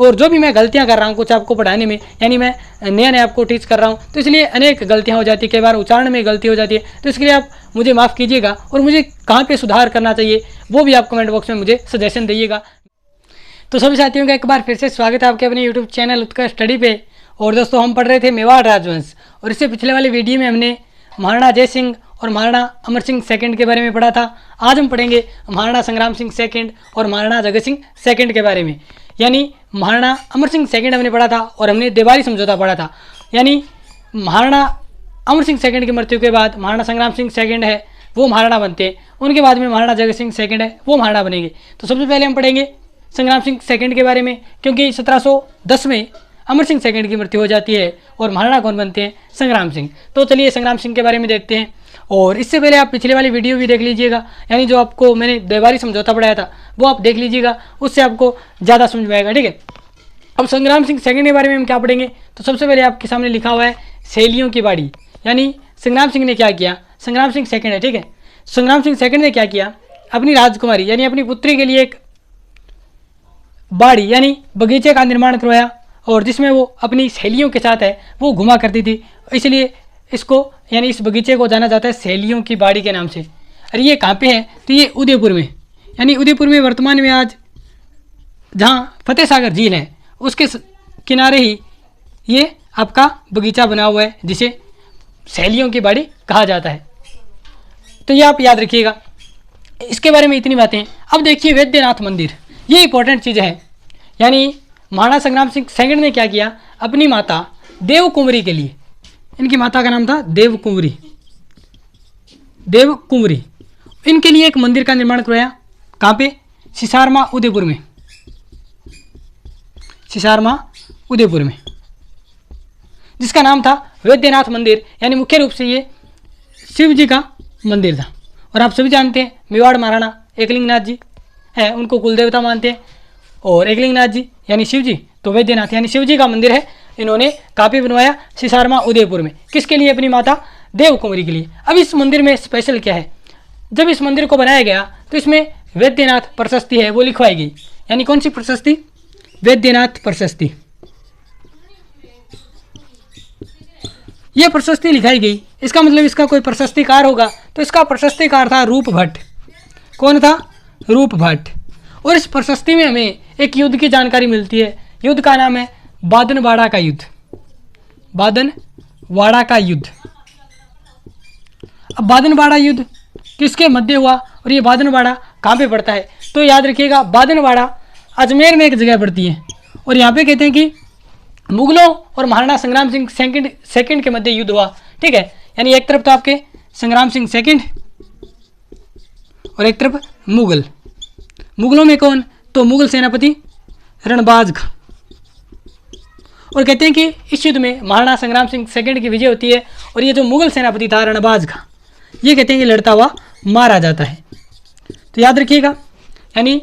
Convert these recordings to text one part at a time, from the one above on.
और जो भी मैं गलतियां कर रहा हूं कुछ आपको पढ़ाने में, यानी मैं नया नया आपको टीच कर रहा हूं, तो इसलिए अनेक गलतियां हो जाती है, कई बार उच्चारण में गलती हो जाती है, तो इसके लिए आप मुझे माफ़ कीजिएगा। और मुझे कहाँ पर सुधार करना चाहिए वो भी आप कमेंट बॉक्स में मुझे सजेशन दीजिएगा। तो सभी साथियों का एक बार फिर से स्वागत है आपके अपने यूट्यूब चैनल उत्कर्ष स्टडी पे। और दोस्तों हम पढ़ रहे थे मेवाड़ राजवंश, और इससे पिछले वाले वीडियो में हमने महाराणा जय सिंह और महाराणा अमर सिंह सेकंड के बारे में पढ़ा था। आज हम पढ़ेंगे महाराणा संग्राम सिंह सेकंड और महाराणा जगत सिंह सेकंड के बारे में। यानी महाराणा अमर सिंह सेकंड हमने पढ़ा था और हमने देवारी समझौता पढ़ा था। यानी महाराणा अमर सिंह सेकंड की मृत्यु के बाद महाराणा संग्राम सिंह सेकंड है वो महाराणा बनते हैं, उनके बाद में महाराणा जगत सिंह सेकंड है वो महाराणा बनेंगे। तो सबसे पहले हम पढ़ेंगे संग्राम सिंह सेकंड के बारे में, क्योंकि 1710 में अमर सिंह सेकंड की मृत्यु हो जाती है और महाराणा कौन बनते हैं? संग्राम सिंह। तो चलिए संग्राम सिंह के बारे में देखते हैं। और इससे पहले आप पिछले वाली वीडियो भी देख लीजिएगा, यानी जो आपको मैंने देवारी समझौता पढ़ाया था वो आप देख लीजिएगा, उससे आपको ज़्यादा समझ में आएगा। ठीक है, अब संग्राम सिंह सेकंड के बारे में हम क्या पढ़ेंगे? तो सबसे पहले आपके सामने लिखा हुआ है शैलियों की बाड़ी, यानी संग्राम सिंह ने क्या किया? संग्राम सिंह सेकंड है, ठीक है, संग्राम सिंह सेकंड ने क्या किया? अपनी राजकुमारी यानी अपनी पुत्री के लिए एक बाड़ी यानी बगीचे का निर्माण करवाया, और जिसमें वो अपनी सहेलियों के साथ है वो घुमा करती थी, इसलिए इसको यानी इस बगीचे को जाना जाता है सहेलियों की बाड़ी के नाम से। और ये कहाँ पे है? तो ये उदयपुर में, यानी उदयपुर में वर्तमान में आज जहाँ फतेह सागर झील है उसके किनारे ही ये आपका बगीचा बना हुआ है, जिसे सहेलियों की बाड़ी कहा जाता है। तो ये आप याद रखिएगा, इसके बारे में इतनी बातें। अब देखिए वैद्यनाथ मंदिर, ये इंपॉर्टेंट चीज़ है। यानी महाराणा संग्राम सिंह सेकंड ने क्या किया? अपनी माता देवकुंवरी के लिए, इनकी माता का नाम था देवकुंवरी, देवकुंवरी, इनके लिए एक मंदिर का निर्माण करवाया। कहाँ पे? सिसारमा उदयपुर में, सिसारमा उदयपुर में, जिसका नाम था वैद्यनाथ मंदिर। यानी मुख्य रूप से ये शिव जी का मंदिर था। और आप सभी जानते हैं मेवाड़ महाराणा एकलिंगनाथ जी है, उनको कुलदेवता मानते हैं, और एकलिंगनाथ जी यानी शिव जी, तो वैद्यनाथ यानी शिव जी का मंदिर है। इन्होंने काफी बनवाया सिसारमा उदयपुर में, किसके लिए? अपनी माता देवकुंवरी के लिए। अब इस मंदिर में स्पेशल क्या है? जब इस मंदिर को बनाया गया तो इसमें वैद्यनाथ प्रशस्ति है वो लिखवाई गई। यानी कौन सी प्रशस्ति? वैद्यनाथ प्रशस्ति। यह प्रशस्ति लिखाई गई, इसका मतलब इसका कोई प्रशस्तिकार होगा, तो इसका प्रशस्तिकार था रूप भट्ट। कौन था? रूप भट्ट। और इस प्रशस्ति में हमें एक युद्ध की जानकारी मिलती है, युद्ध का नाम है बादनवाड़ा का युद्ध, बादनवाड़ा का युद्ध। अब बादनवाड़ा युद्ध किसके मध्य हुआ और ये बादनवाड़ा कहाँ पे पड़ता है? तो याद रखिएगा बादनवाड़ा अजमेर में एक जगह पड़ती है, और यहाँ पे कहते हैं कि मुगलों और महाराणा संग्राम सिंह सेकंड के मध्य युद्ध हुआ। ठीक है, यानी एक तरफ तो आपके संग्राम सिंह सेकंड और एक तरफ मुगल। मुगलों में कौन? तो मुगल सेनापति रणबाज खां। और कहते हैं कि इस युद्ध में महाराणा संग्राम सिंह सेकंड की विजय होती है, और ये जो मुगल सेनापति था रणबाज खां, ये कहते हैं कि लड़ता हुआ मारा जाता है। तो याद रखिएगा, यानी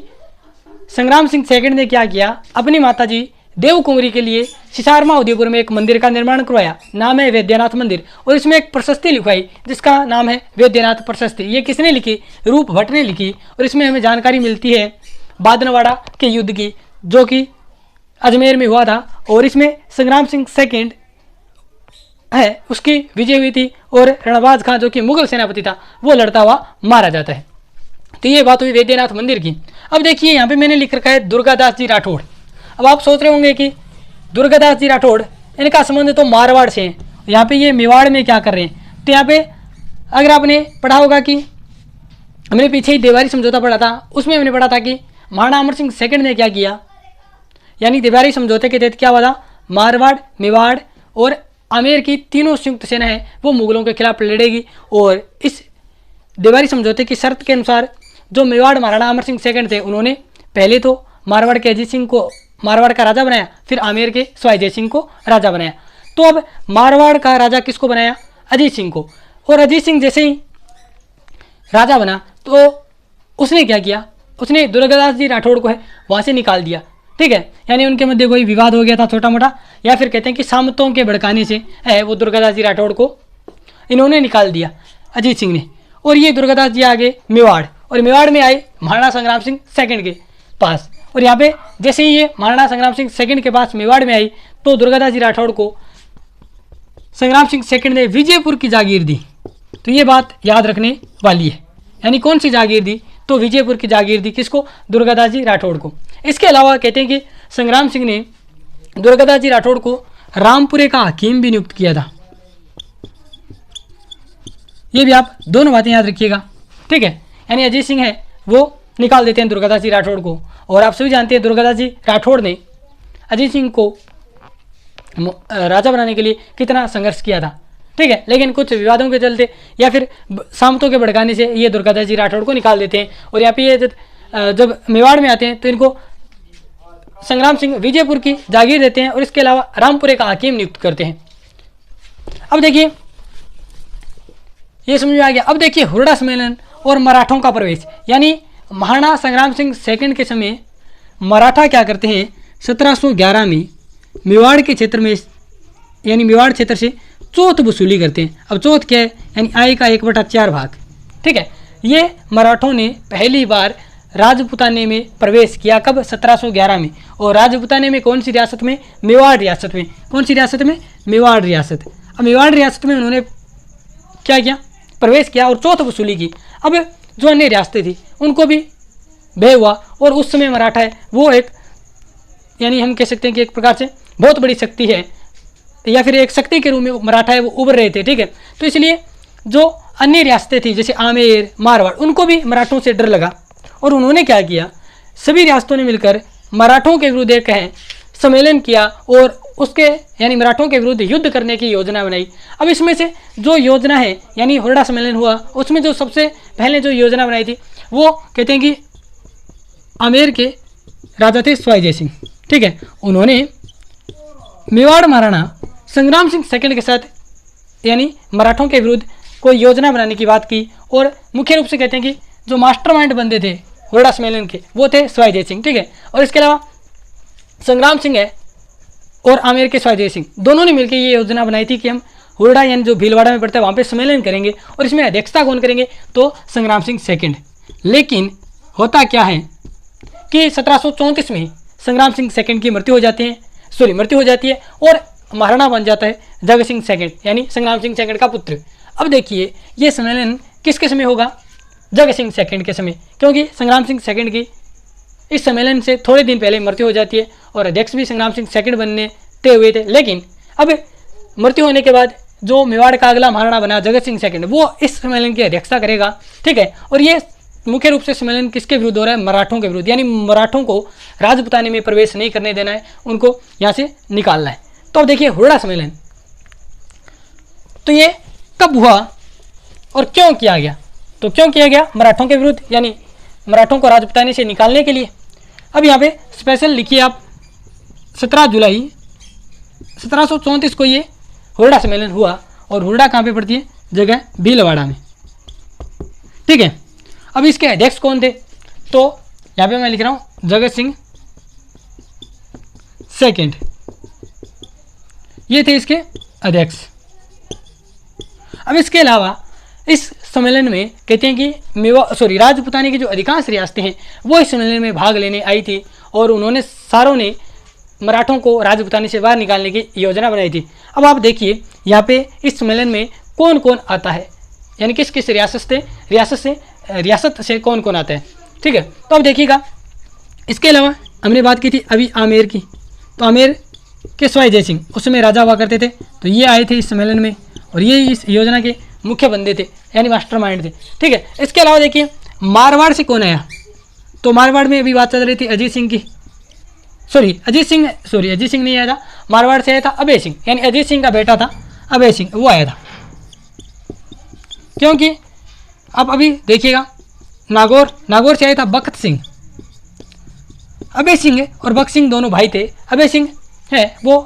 संग्राम सिंह सेकंड ने क्या किया? अपनी माताजी देवकुंवरी के लिए सिसारमा उदयपुर में एक मंदिर का निर्माण करवाया, नाम है वैद्यनाथ मंदिर, और इसमें एक प्रशस्ति लिखवाई जिसका नाम है वैद्यनाथ प्रशस्ति। ये किसने लिखी? रूप भट्ट ने लिखी। और इसमें हमें जानकारी मिलती है बादनवाड़ा के युद्ध की, जो कि अजमेर में हुआ था, और इसमें संग्राम सिंह सेकंड है उसकी विजय हुई थी, और रणबाज खां जो कि मुगल सेनापति था वो लड़ता हुआ मारा जाता है। तो ये बात हुई वैद्यनाथ मंदिर की। अब देखिए यहाँ पे मैंने लिख रखा है दुर्गादास जी राठौड़। अब आप सोच रहे होंगे कि दुर्गादास जी राठौड़, इनका संबंध तो मारवाड़ से है, यहाँ पे ये मेवाड़ में क्या कर रहे हैं? तो यहाँ पे अगर आपने पढ़ा होगा कि हमने पीछे ही देवारी समझौता पढ़ा था, उसमें हमने पढ़ा था कि महाराणा अमर सिंह सेकंड ने क्या किया? यानी देवारी समझौते के तहत क्या हुआ था? मारवाड़, मेवाड़ और आमेर की तीनों संयुक्त सेना है वो मुगलों के खिलाफ लड़ेगी। और इस देवारी समझौते की शर्त के अनुसार जो मेवाड़ महाराणा अमर सिंह सेकंड थे, उन्होंने पहले तो मारवाड़ के अजीत सिंह को मारवाड़ का राजा बनाया, फिर आमेर के सवाई जय सिंह को राजा बनाया। तो अब मारवाड़ का राजा किसको बनाया? अजीत सिंह को। और अजीत सिंह जैसे ही राजा बना तो उसने क्या किया? उसने दुर्गादास जी राठौड़ को है वहाँ से निकाल दिया। ठीक है, यानी उनके मध्य कोई विवाद हो गया था छोटा मोटा, या फिर कहते हैं कि सामंतों के भड़काने से है वो दुर्गादास जी राठौड़ को इन्होंने निकाल दिया अजीत सिंह ने। और ये दुर्गादास जी आगे मेवाड़, और मेवाड़ में आए महाराणा संग्राम सिंह सेकंड के पास, और यहाँ पे जैसे ही ये महाराणा संग्राम सिंह सेकंड के पास मेवाड़ में आई तो दुर्गादास जी राठौड़ को संग्राम सिंह सेकंड ने विजयपुर की जागीर दी। तो ये बात याद रखने वाली है, यानी कौन सी जागीर दी, तो विजयपुर की जागीर दी। किसको? दुर्गादास जी राठौड़ को। इसके अलावा कहते हैं कि संग्राम सिंह ने दुर्गादास जी राठौड़ को रामपुरे का हकीम भी नियुक्त किया था। ये भी आप दोनों बातें याद रखिएगा, ठीक है। यानी अजीत सिंह है वो निकाल देते हैं दुर्गादास जी राठौड़ को, और आप सभी जानते हैं दुर्गादास जी राठौड़ ने अजीत सिंह को राजा बनाने के लिए कितना संघर्ष किया था, ठीक है। लेकिन कुछ विवादों के चलते या फिर सामंतों के भड़काने से ये दुर्गादास जी राठौड़ को निकाल देते हैं। और यहाँ पे ये जब मेवाड़ में आते हैं तो इनको संग्राम सिंह विजयपुर की जागीर देते हैं और इसके अलावा रामपुरे का हाकिम नियुक्त करते हैं। अब देखिए ये समझ में आ गया। अब देखिए हुरडा सम्मेलन और मराठों का प्रवेश, यानी महाराणा संग्राम सिंह सेकंड के समय मराठा क्या करते हैं, 1711 में मेवाड़ के क्षेत्र में, यानी मेवाड़ क्षेत्र से चौथ वसूली करते हैं। अब चौथ क्या है, यानी आय का 1/4 भाग, ठीक है। ये मराठों ने पहली बार राजपुताने में प्रवेश किया, कब? 1711 में। और राजपुताने में कौन सी रियासत में? मेवाड़ रियासत में। कौन सी रियासत में? मेवाड़ रियासत। अब मेवाड़ रियासत में उन्होंने क्या किया? प्रवेश किया और चौथ वसूली की। अब जो अन्य रियासतें थी उनको भी भय हुआ, और उस समय मराठा है वो एक, यानी हम कह सकते हैं कि एक प्रकार से बहुत बड़ी शक्ति है, या फिर एक शक्ति के रूप में मराठा है वो उभर रहे थे, ठीक है। तो इसलिए जो अन्य रियासतें थी जैसे आमेर, मारवाड़, उनको भी मराठों से डर लगा, और उन्होंने क्या किया, सभी रियासतों ने मिलकर मराठों के विरुद्ध एक सम्मेलन किया और उसके यानी मराठों के विरुद्ध युद्ध करने की योजना बनाई। अब इसमें से जो योजना है, यानी हुरडा सम्मेलन हुआ, उसमें जो सबसे पहले जो योजना बनाई थी वो कहते हैं कि आमेर के राजा थे स्वाई जय सिंह, ठीक है। उन्होंने मेवाड़ महाराणा संग्राम सिंह सेकंड के साथ यानी मराठों के विरुद्ध कोई योजना बनाने की बात की, और मुख्य रूप से कहते हैं कि जो मास्टरमाइंड बंदे थे हुरडा सम्मेलन के वो थे स्वाई जय सिंह, ठीक है। और इसके अलावा संग्राम सिंह है और आमेर के स्वाई जय सिंह दोनों ने मिलकर ये योजना बनाई थी कि हम हुरडा यानी जो भीलवाड़ा में पड़ता है वहाँ पे सम्मेलन करेंगे, और इसमें अध्यक्षता कौन करेंगे, तो संग्राम सिंह सेकंड। लेकिन होता क्या है कि 1734 में संग्राम सिंह सेकंड की मृत्यु हो जाती है और महाराणा बन जाता है जगत सिंह सेकंड, यानी संग्राम सिंह सेकंड का पुत्र। अब देखिए ये सम्मेलन किसके समय होगा, जगत सिंह सेकंड के समय, क्योंकि संग्राम सिंह सेकंड की इस सम्मेलन से थोड़े दिन पहले मृत्यु हो जाती है और अध्यक्ष भी संग्राम सिंह सेकंड बनने तय हुए थे। लेकिन अब मृत्यु होने के बाद जो मेवाड़ का अगला महाराणा बना जगत सिंह सेकंड, वो इस सम्मेलन की अध्यक्षता करेगा, ठीक है। और ये मुख्य रूप से सम्मेलन किसके विरुद्ध हो रहा है, मराठों के विरुद्ध, यानी मराठों को राजपुताने में प्रवेश नहीं करने देना है, उनको यहाँ से निकालना है। तो अब देखिए हुरडा सम्मेलन, तो ये कब हुआ और क्यों किया गया, तो क्यों किया गया, मराठों के विरुद्ध, यानी मराठों को राजपुताने से निकालने के लिए। अब यहाँ पे स्पेशल लिखिए आप 17 जुलाई 1734 को ये हुरडा सम्मेलन हुआ, और हुरडा कहाँ पे पड़ती है, जगह भीलवाड़ा में, ठीक है। अब इसके अध्यक्ष कौन थे, तो यहाँ पे मैं लिख रहा हूँ जगत सिंह सेकंड, ये थे इसके अध्यक्ष। अब इसके अलावा इस सम्मेलन में कहते हैं कि राजपुताने की जो अधिकांश रियासतें हैं वो इस सम्मेलन में भाग लेने आई थी, और उन्होंने सारों ने मराठों को राजपुताने से बाहर निकालने की योजना बनाई थी। अब आप देखिए यहाँ पे इस सम्मेलन में कौन कौन आता है, यानी किस किस रियासत से कौन कौन आता है, ठीक है। तो अब देखिएगा, इसके अलावा हमने बात की थी अभी आमेर की, तो आमेर के स्वाई जय सिंह उस समय राजा हुआ करते थे, तो ये आए थे इस सम्मेलन में, और ये इस योजना के मुख्य बंदे थे, यानी मास्टरमाइंड थे, ठीक है। इसके अलावा देखिए मारवाड़ से कौन आया, तो मारवाड़ में अभी बात चल रही थी अजीत सिंह की, अजीत सिंह नहीं आया था, मारवाड़ से आया था अभय सिंह, यानी अजीत सिंह का बेटा था अभय सिंह, वो आया था। क्योंकि आप अभी देखिएगा नागौर से आया था बख्त सिंह। अभय सिंह और बख्त सिंह दोनों भाई थे। अभय सिंह है वो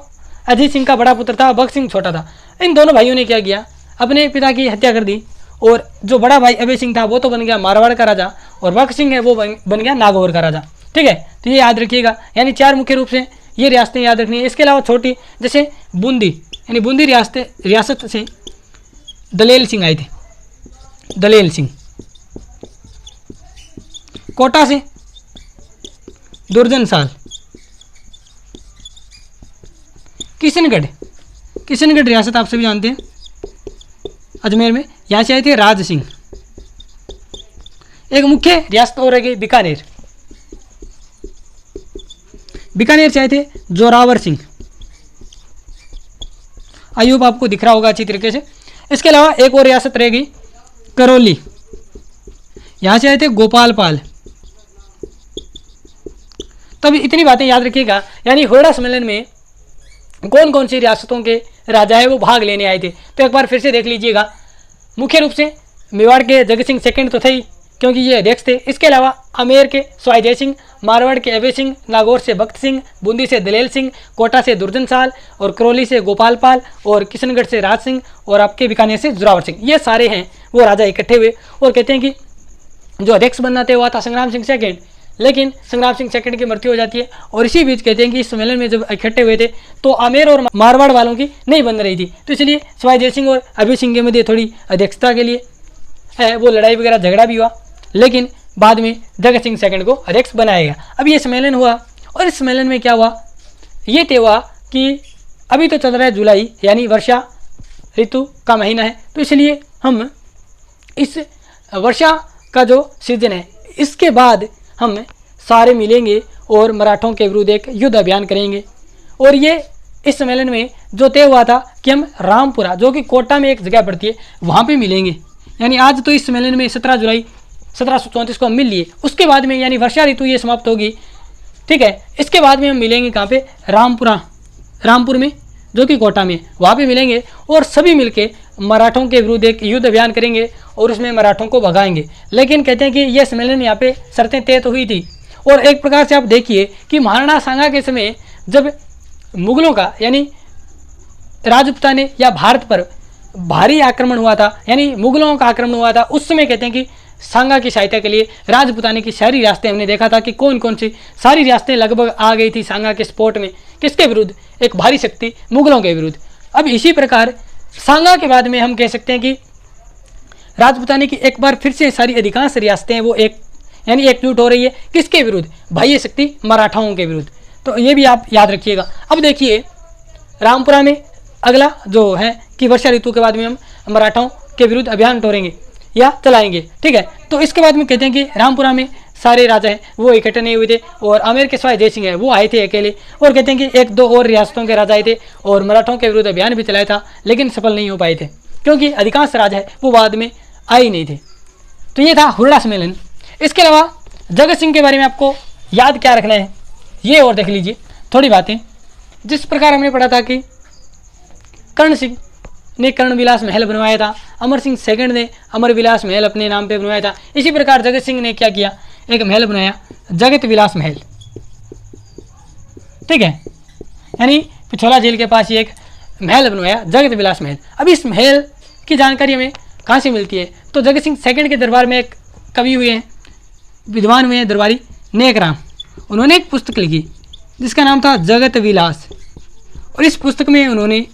अजीत सिंह का बड़ा पुत्र था, बख्त सिंह छोटा था। इन दोनों भाइयों ने क्या किया, अपने पिता की हत्या कर दी, और जो बड़ा भाई अभय सिंह था वो तो बन गया मारवाड़ का राजा, और बख्त सिंह है वो बन गया नागौर का राजा, ठीक है। तो ये याद रखिएगा, यानी 4 मुख्य रूप से ये रियासतें याद रखनी है। इसके अलावा छोटी जैसे बूंदी, यानी बूंदी रियासत से दलेल सिंह आए थे, दलेल सिंह। कोटा से दुर्जनशाल। किशनगढ़, किशनगढ़ रियासत आप सभी जानते हैं अजमेर में, यहाँ से आए थे राज सिंह। एक मुख्य रियासत और रह गई बीकानेर, बीकानेर से आए थे जोरावर सिंह। अयूब आपको दिख रहा होगा अच्छी तरीके से। इसके अलावा एक और रियासत रह गई करौली, यहाँ से आए थे गोपाल पाल। तब इतनी बातें याद रखिएगा, यानी हुरडा सम्मेलन में कौन कौन सी रियासतों के राजा है वो भाग लेने आए थे। तो एक बार फिर से देख लीजिएगा, मुख्य रूप से मेवाड़ के जगत सिंह सेकंड तो थे ही, क्योंकि ये अध्यक्ष थे। इसके अलावा अमेर के सवाई जय सिंह, मारवाड़ के अभय सिंह, नागौर से भक्त सिंह, बूंदी से दलेल सिंह, कोटा से दुर्जनशाल और करौली से गोपाल पाल और किशनगढ़ से राज सिंह और आपके बीकानेर से जोरावर सिंह, ये सारे हैं वो राजा इकट्ठे हुए। और कहते हैं कि जो अध्यक्ष बनना तय हुआ था संग्राम सिंह सेकंड, लेकिन संग्राम सिंह सेकंड की मृत्यु हो जाती है। और इसी बीच कहते हैं कि इस सम्मेलन में जब इकट्ठे हुए थे तो आमेर और मारवाड़ वालों की नहीं बन रही थी, तो इसलिए सवाई जय सिंह और अभय सिंह के मध्य थोड़ी अध्यक्षता के लिए है वो लड़ाई वगैरह झगड़ा भी हुआ, लेकिन बाद में जगत सिंह सेकंड को अध्यक्ष बनाया गया। अब ये सम्मेलन हुआ और इस सम्मेलन में क्या हुआ, ये तय हुआ कि अभी तो चल रहा है जुलाई, यानी वर्षा ऋतु का महीना है, तो इसलिए हम इस वर्षा का जो सीजन है इसके बाद हम सारे मिलेंगे और मराठों के विरुद्ध एक युद्ध अभियान करेंगे। और ये इस सम्मेलन में जो तय हुआ था कि हम रामपुरा, जो कि कोटा में एक जगह पड़ती है, वहाँ पे मिलेंगे। यानी आज तो इस सम्मेलन में 17 जुलाई 1734 को हम मिल लिए, उसके बाद में यानी वर्षा ऋतु ये समाप्त होगी, ठीक है। इसके बाद में हम मिलेंगे कहाँ पे, रामपुरा, रामपुर में, जो कि कोटा में, वहाँ पे मिलेंगे और सभी मिलके मराठों के विरुद्ध एक युद्ध अभियान करेंगे और उसमें मराठों को भगाएंगे। लेकिन कहते हैं कि यह सम्मेलन यहाँ पे शर्तें तय तो हुई थी। और एक प्रकार से आप देखिए कि महाराणा सांगा के समय जब मुगलों का यानी राजपूताने या भारत पर भारी आक्रमण हुआ था, यानी मुगलों का आक्रमण हुआ था, उस समय कहते हैं कि सांगा की सहायता के लिए राजपूताने की सारी रियासतें, हमने देखा था कि कौन कौन सी सारी रियासतें लगभग आ गई थी सांगा के सपोर्ट में, किसके विरुद्ध, एक भारी शक्ति मुगलों के विरुद्ध। अब इसी प्रकार सांगा के बाद में हम कह सकते हैं कि राजपूताने की एक बार फिर से सारी अधिकांश रियासतें वो एक यानी एकजुट हो रही है, किसके विरुद्ध, बाह्य शक्ति मराठाओं के विरुद्ध। तो ये भी आप याद रखिएगा। अब देखिए रामपुरा में अगला जो है कि वर्षा ऋतु के बाद में हम मराठाओं के विरुद्ध अभियान टोरेंगे या चलाएंगे, ठीक है। तो इसके बाद में कहते हैं कि रामपुरा में सारे राजा हैं वो इकट्ठे नहीं हुए थे और आमेर के सवाई जय सिंह है वो आए थे अकेले। और कहते हैं कि एक दो और रियासतों के राजा आए थे और मराठों के विरुद्ध अभियान भी चलाया था, लेकिन सफल नहीं हो पाए थे क्योंकि अधिकांश राजा है वो बाद में आए ही नहीं थे। तो ये था हुरडा सम्मेलन। इसके अलावा जगत सिंह के बारे में आपको याद क्या रखना है ये और देख लीजिए थोड़ी बातें। जिस प्रकार हमने पढ़ा था कि कर्ण सिंह ने कर्ण विलास महल बनवाया था, अमर सिंह सेकंड ने अमर विलास महल अपने नाम पे बनवाया था, इसी प्रकार जगत सिंह ने क्या किया, एक महल बनाया जगत विलास महल, ठीक है। यानी पिछोला झील के पास ही एक महल बनवाया जगत विलास महल। अब इस महल की जानकारी हमें कहाँ से मिलती है, तो जगत सिंह सेकंड के दरबार में एक कवि हुए हैं, विद्वान हुए हैं दरबारी नेकराम, उन्होंने एक पुस्तक लिखी जिसका नाम था जगत विलास। और इस पुस्तक में उन्होंने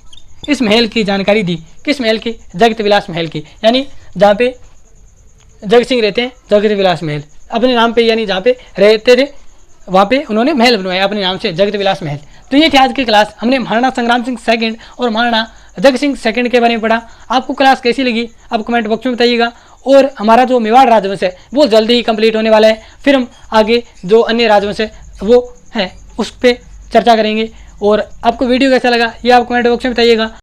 इस महल की जानकारी दी, किस महल की, जगत विलास महल की, यानी जहाँ पे जगत सिंह रहते हैं जगत विलास महल अपने नाम पे, यानी जहाँ पे रहते थे वहाँ पे उन्होंने महल बनवाया अपने नाम से जगत विलास महल। तो ये थी आज की क्लास, हमने महाराणा संग्राम सिंह सेकंड और महाराणा जगत सिंह सेकंड के बारे में पढ़ा। आपको क्लास कैसी लगी आप कमेंट बॉक्स में बताइएगा। और हमारा जो मेवाड़ राजवंश है वो जल्दी ही कंप्लीट होने वाला है, फिर हम आगे जो अन्य राजवंश है वो है उस पर चर्चा करेंगे। और आपको वीडियो कैसा लगा ये आप कमेंट बॉक्स में बताइएगा।